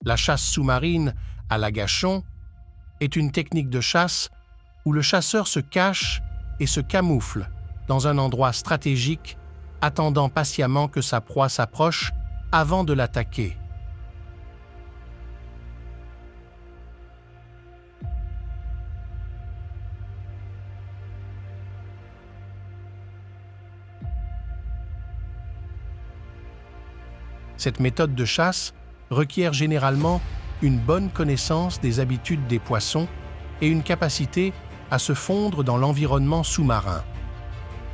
La chasse sous-marine à l'agachon est une technique de chasse où le chasseur se cache et se camoufle dans un endroit stratégique, attendant patiemment que sa proie s'approche avant de l'attaquer. Cette méthode de chasse requiert généralement une bonne connaissance des habitudes des poissons et une capacité à se fondre dans l'environnement sous-marin.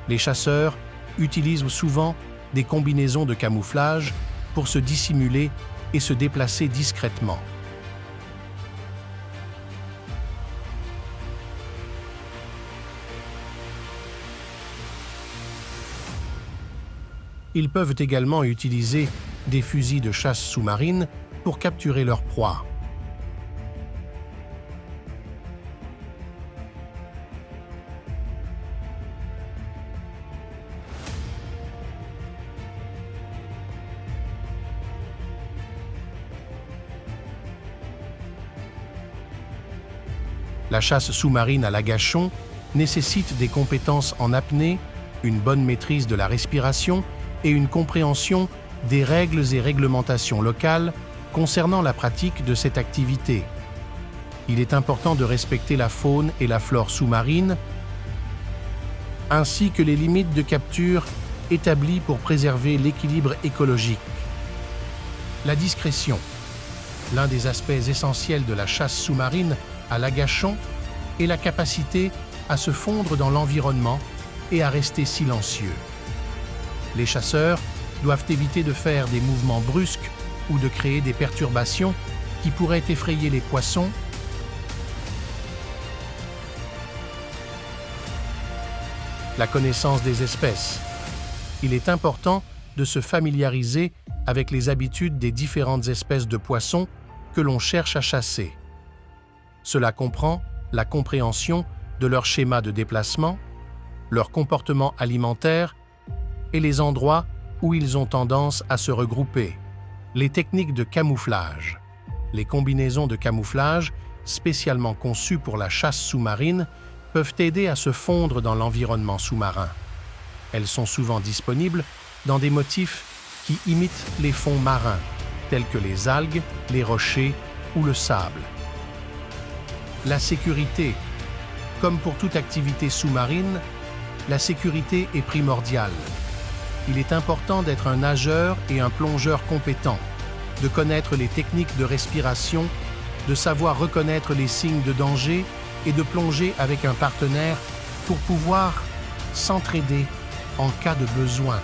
Les chasseurs utilisent souvent des combinaisons de camouflage pour se dissimuler et se déplacer discrètement. Ils peuvent également utiliser des fusils de chasse sous-marine pour capturer leur proie. La chasse sous-marine à l'agachon nécessite des compétences en apnée, une bonne maîtrise de la respiration et une compréhension des règles et réglementations locales concernant la pratique de cette activité. Il est important de respecter la faune et la flore sous-marine, ainsi que les limites de capture établies pour préserver l'équilibre écologique. La discrétion. L'un des aspects essentiels de la chasse sous-marine à l'agachon est la capacité à se fondre dans l'environnement et à rester silencieux. Les chasseurs doivent éviter de faire des mouvements brusques ou de créer des perturbations qui pourraient effrayer les poissons. La connaissance des espèces. Il est important de se familiariser avec les habitudes des différentes espèces de poissons que l'on cherche à chasser. Cela comprend la compréhension de leur schéma de déplacement, leur comportement alimentaire et les endroits où ils ont tendance à se regrouper. Les techniques de camouflage. Les combinaisons de camouflage, spécialement conçues pour la chasse sous-marine, peuvent aider à se fondre dans l'environnement sous-marin. Elles sont souvent disponibles dans des motifs qui imitent les fonds marins, tels que les algues, les rochers ou le sable. La sécurité. Comme pour toute activité sous-marine, la sécurité est primordiale. Il est important d'être un nageur et un plongeur compétent, de connaître les techniques de respiration, de savoir reconnaître les signes de danger et de plonger avec un partenaire pour pouvoir s'entraider en cas de besoin.